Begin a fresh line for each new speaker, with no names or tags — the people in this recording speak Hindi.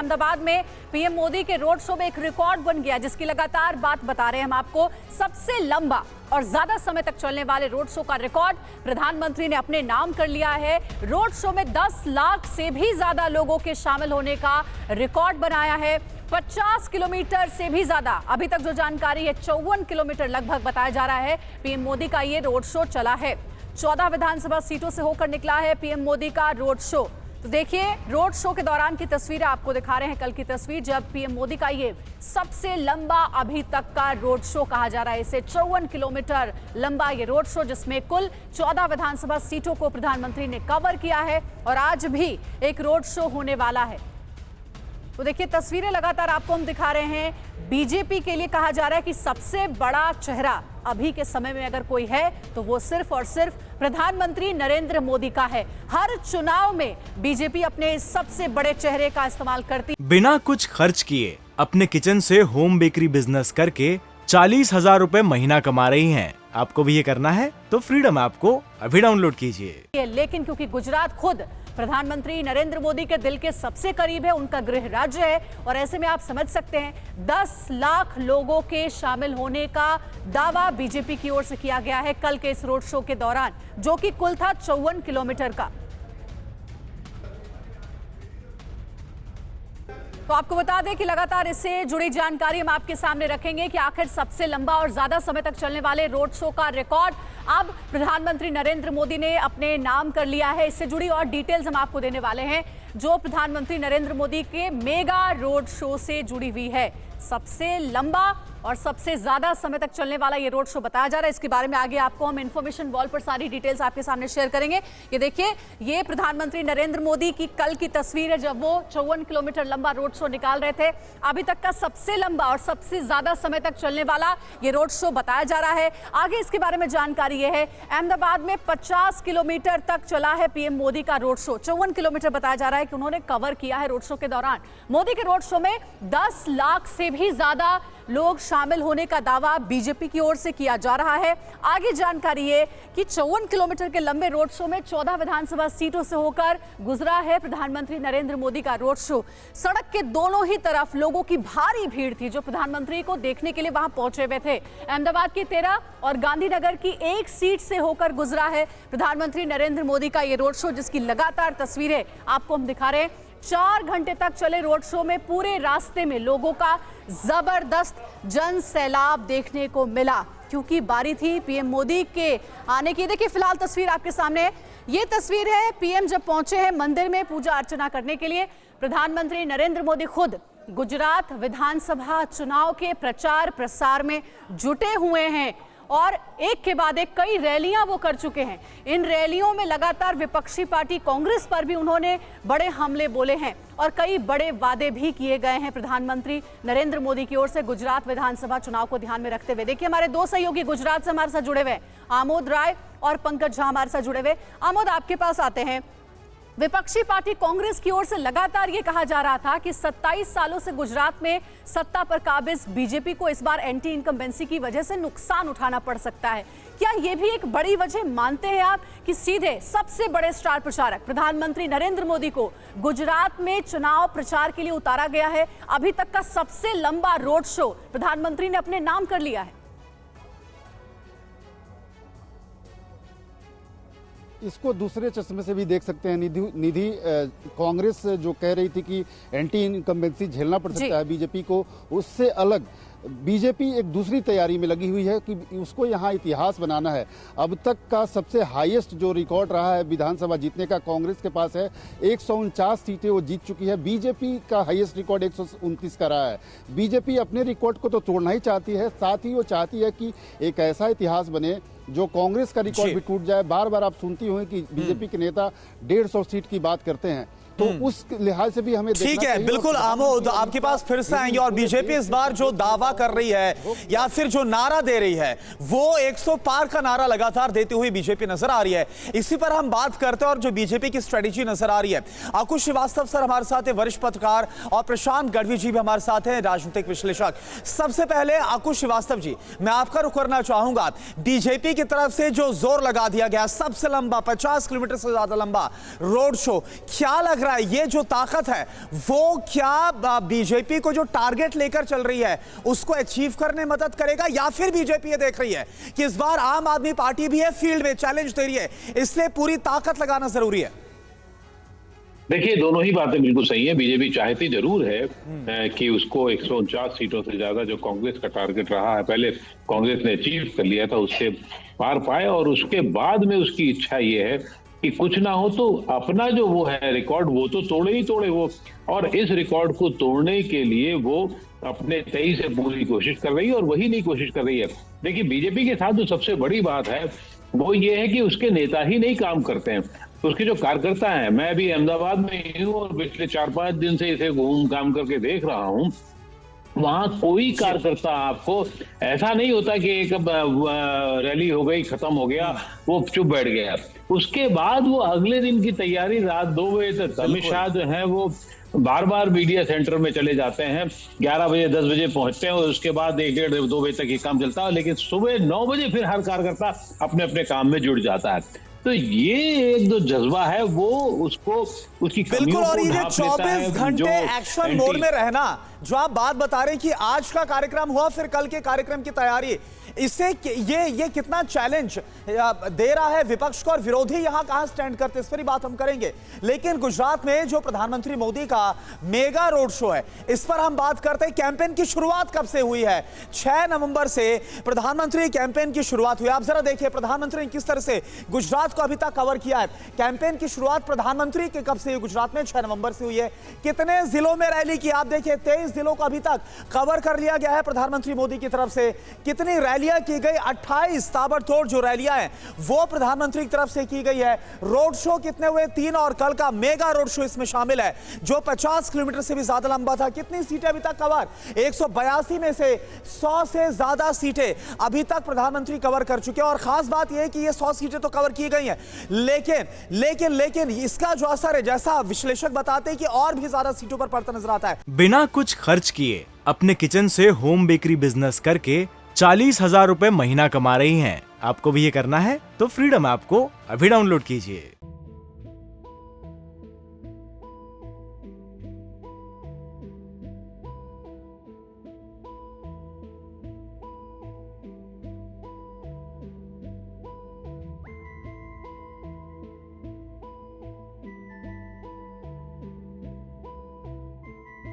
अहमदाबाद में पीएम मोदी के रोड शो में एक रिकॉर्ड बन गया, जिसकी लगातार बात बता रहे हैं हम आपको। सबसे लंबा और ज्यादा समय तक चलने वाले रोड शो का रिकॉर्ड प्रधानमंत्री ने अपने नाम कर लिया है। रोड शो में 10 लाख से भी ज्यादा लोगों के शामिल होने का रिकॉर्ड बनाया है। 50 किलोमीटर से भी ज्यादा, अभी तक जो जानकारी है 54 किलोमीटर लगभग बताया जा रहा है, पीएम मोदी का ये रोड शो चला है। 14 विधानसभा सीटों से होकर निकला है पीएम मोदी का रोड शो। तो देखिए, रोड शो के दौरान की तस्वीरें आपको दिखा रहे हैं। कल की तस्वीर, जब पीएम मोदी का ये सबसे लंबा अभी तक का रोड शो कहा जा रहा है इसे। 54 किलोमीटर लंबा ये रोड शो, जिसमें कुल 14 विधानसभा सीटों को प्रधानमंत्री ने कवर किया है और आज भी एक रोड शो होने वाला है। तो देखिए, तस्वीरें लगातार आपको हम दिखा रहे हैं। बीजेपी के लिए कहा जा रहा है कि सबसे बड़ा चेहरा अभी के समय में अगर कोई है तो वो सिर्फ और सिर्फ प्रधानमंत्री नरेंद्र मोदी का है। हर चुनाव में बीजेपी अपने इस सबसे बड़े चेहरे का इस्तेमाल करती।
बिना कुछ खर्च किए अपने किचन से होम बेकरी बिजनेस करके 40,000 रुपए महीना कमा रही हैं। आपको भी ये करना है तो फ्रीडम ऐप को अभी डाउनलोड कीजिए।
लेकिन क्योंकि गुजरात खुद प्रधानमंत्री नरेंद्र मोदी के दिल के सबसे करीब है, उनका गृह राज्य है, और ऐसे में आप समझ सकते हैं 10 लाख लोगों के शामिल होने का दावा बीजेपी की ओर से किया गया है कल के इस रोड शो के दौरान, जो कि कुल था 54 किलोमीटर का। तो आपको बता दें कि लगातार इससे जुड़ी जानकारी हम आपके सामने रखेंगे कि आखिर सबसे लंबा और ज्यादा समय तक चलने वाले रोड शो का रिकॉर्ड अब प्रधानमंत्री नरेंद्र मोदी ने अपने नाम कर लिया है। इससे जुड़ी और डिटेल्स हम आपको देने वाले हैं, जो प्रधानमंत्री नरेंद्र मोदी के मेगा रोड शो से जुड़ी हुई है। सबसे लंबा और सबसे ज्यादा समय तक चलने वाला ये रोड शो बताया जा रहा है। इसके बारे में आगे आपको हम इंफॉर्मेशन वॉल पर सारी डिटेल्स आपके सामने शेयर करेंगे। ये देखिए, ये प्रधानमंत्री नरेंद्र मोदी की कल की तस्वीर है, जब वो 54 किलोमीटर लंबा रोड शो निकाल रहे थे। अभी तक का सबसे लंबा और सबसे ज्यादा समय तक चलने वाला ये रोड शो बताया जा रहा है। आगे इसके बारे में जानकारी ये है, अहमदाबाद में 50 किलोमीटर तक चला है पीएम मोदी का रोड शो। 54 किलोमीटर बताया जा रहा है कि उन्होंने कवर किया है रोड शो के दौरान। मोदी के रोड शो में 10 लाख से भी ज्यादा लोग शामिल होने का दावा बीजेपी की ओर से किया जा रहा है। आगे जानकारी है कि 54 किलोमीटर के लंबे रोड शो में 14 विधानसभा सीटों से होकर गुजरा है प्रधानमंत्री नरेंद्र मोदी का रोड शो। सड़क के दोनों ही तरफ लोगों की भारी भीड़ थी, जो प्रधानमंत्री को देखने के लिए वहां पहुंचे हुए थे। अहमदाबाद की 13 और गांधीनगर की एक सीट से होकर गुजरा है प्रधानमंत्री नरेंद्र मोदी का ये रोड शो, जिसकी लगातार तस्वीरें आपको हम दिखा रहे हैं। 4 घंटे तक चले रोड शो में पूरे रास्ते में लोगों का जबरदस्त जन सैलाब देखने को मिला, क्योंकि बारी थी पीएम मोदी के आने की। देखिए, फिलहाल तस्वीर आपके सामने, ये तस्वीर है पीएम जब पहुंचे हैं मंदिर में पूजा अर्चना करने के लिए। प्रधानमंत्री नरेंद्र मोदी खुद गुजरात विधानसभा चुनाव के प्रचार प्रसार में जुटे हुए हैं और एक के बाद एक कई रैलियां वो कर चुके हैं। इन रैलियों में लगातार विपक्षी पार्टी कांग्रेस पर भी उन्होंने बड़े हमले बोले हैं और कई बड़े वादे भी किए गए हैं प्रधानमंत्री नरेंद्र मोदी की ओर से गुजरात विधानसभा चुनाव को ध्यान में रखते हुए। देखिए, हमारे दो सहयोगी गुजरात से हमारे साथ जुड़े हुए, आमोद राय और पंकज झा हमारे साथ जुड़े हुए। आमोद, आपके पास आते हैं। विपक्षी पार्टी कांग्रेस की ओर से लगातार ये कहा जा रहा था कि 27 सालों से गुजरात में सत्ता पर काबिज बीजेपी को इस बार एंटी इनकम्बेंसी की वजह से नुकसान उठाना पड़ सकता है। क्या ये भी एक बड़ी वजह मानते हैं आप कि सीधे सबसे बड़े स्टार प्रचारक प्रधानमंत्री नरेंद्र मोदी को गुजरात में चुनाव प्रचार के लिए उतारा गया है? अभी तक का सबसे लंबा रोड शो प्रधानमंत्री ने अपने नाम कर लिया है।
इसको दूसरे चश्मे से भी देख सकते हैं निधि। कांग्रेस जो कह रही थी कि एंटी इनकम्बेंसी झेलना पड़ सकता है बीजेपी को, उससे अलग बीजेपी एक दूसरी तैयारी में लगी हुई है कि उसको यहाँ इतिहास बनाना है। अब तक का सबसे हाईएस्ट जो रिकॉर्ड रहा है विधानसभा जीतने का कांग्रेस के पास है, 149 सीटें वो जीत चुकी है। बीजेपी का हाईएस्ट रिकॉर्ड 129 का रहा है। बीजेपी अपने रिकॉर्ड को तो तोड़ना ही चाहती है, साथ ही वो चाहती है कि एक ऐसा इतिहास बने जो कांग्रेस का रिकॉर्ड भी टूट जाए। बार बार आप सुनती होंगे कि बीजेपी के नेता 150 सीट की बात करते हैं, तो उस लिहाज से भी हमें
ठीक है। बिल्कुल आमोद, आपके पास फिर से आएंगे और बीजेपी इस बार जो दावा कर रही है या फिर जो नारा दे रही है, वो 100 पार का नारा लगातार देती हुई बीजेपी नजर आ रही है। इसी पर हम बात करते हैं और जो बीजेपी की स्ट्रेटेजी नजर आ रही है। अंकुश श्रीवास्तव सर हमारे साथ है, वरिष्ठ पत्रकार, और प्रशांत गढ़वी जी भी हमारे साथ हैं, राजनीतिक विश्लेषक। सबसे पहले अंकुश श्रीवास्तव जी, मैं आपका रुख करना चाहूंगा। बीजेपी की तरफ से जो जोर लगा दिया गया, सबसे लंबा 50 किलोमीटर से ज्यादा लंबा रोड शो, क्या लग रहा है, ये जो ताकत है वो क्या बीजेपी को जो टारगेट लेकर चल रही है उसको अचीव करने में मदद करेगा, या फिर बीजेपी ये देख रही है कि इस बार आम आदमी पार्टी भी है, फील्ड में चैलेंज दे रही है, इसलिए पूरी ताकत लगाना जरूरी है?
देखिए, दोनों ही बातें बिल्कुल सही है। बीजेपी चाहती जरूर है कि उसको 149 सीटों से ज्यादा जो कांग्रेस का टारगेट रहा है, पहले कांग्रेस ने अचीव कर लिया था, उससे पार पाए, और उसके बाद में उसकी इच्छा ये है कि कुछ ना हो तो अपना जो वो है रिकॉर्ड वो तो तोड़े ही तोड़े वो, और इस रिकॉर्ड को तोड़ने के लिए वो अपने तय से पूरी कोशिश कर रही है, और वही नहीं कोशिश कर रही है। देखिए, बीजेपी के साथ जो सबसे बड़ी बात है वो ये है कि उसके नेता ही नहीं काम करते हैं, तो उसके जो कार्यकर्ता हैं, मैं अभी अहमदाबाद में हूँ और पिछले 4-5 दिन से इसे घूम काम करके देख रहा हूँ, वहां कोई कार्यकर्ता आपको ऐसा नहीं होता कि एक रैली हो गई, खत्म हो गया, वो चुप बैठ गया। उसके बाद वो अगले दिन की तैयारी रात 2 बजे तक, अमित शाह जो है वो बार बार मीडिया सेंटर में चले जाते हैं, 11 बजे 10 बजे पहुंचते हैं, और उसके बाद 1-1.5-2 बजे तक ये काम चलता है, लेकिन सुबह 9 बजे फिर हर कार्यकर्ता अपने अपने काम में जुड़ जाता है। तो ये एक जो जज्बा है वो उसको उसकी
बिल्कुल, और ये 24 घंटे एक्शन मोड में रहना, जो आप बात बता रहे हैं कि आज का कार्यक्रम हुआ, फिर कल के कार्यक्रम की तैयारी, इससे ये कितना चैलेंज दे रहा है विपक्ष को, और विरोधी यहां कहां स्टैंड करते, इस पर ही बात हम करेंगे। लेकिन गुजरात में जो प्रधानमंत्री मोदी का मेगा रोड शो है, इस पर हम बात करते हैं। कैंपेन की शुरुआत कब से हुई है? 6 नवंबर से प्रधानमंत्री कैंपेन की शुरुआत हुई। आप जरा देखिए प्रधानमंत्री ने किस तरह से गुजरात को अभी तक कवर किया है। कैंपेन की शुरुआत प्रधानमंत्री के कब से हुई? गुजरात में 6 नवंबर से हुई है। कितने जिलों में रैली की? आप देखिए 23 जिलों को अभी तक कवर कर लिया गया है प्रधानमंत्री मोदी की तरफ से। कितनी रैलियां की गई? 28 ताबड़तोड़ जो रैलियां हैं वो प्रधानमंत्री की तरफ से की गई है। रोड शो कितने हुए? 3, और कल का मेगा रोड शो इसमें शामिल है जो 50 किलोमीटर से भी ज्यादा लंबा था। कितनी सीटें अभी तक कवर? 182 में से 100 से ज्यादा सीटें अभी तक प्रधानमंत्री कवर कर चुके हैं। और खास बात यह है कि ये 100 सीटें तो कवर की गई हैं, लेकिन इसका जो असर है, जैसा विश्लेषक बताते हैं कि और भी ज्यादा सीटों पर पड़ता नजर आता है।
बिना कुछ खर्च किए अपने किचन से होम बेकरी बिजनेस करके 40,000 रुपए महीना कमा रही हैं। आपको भी ये करना है तो फ्रीडम ऐप को अभी डाउनलोड कीजिए।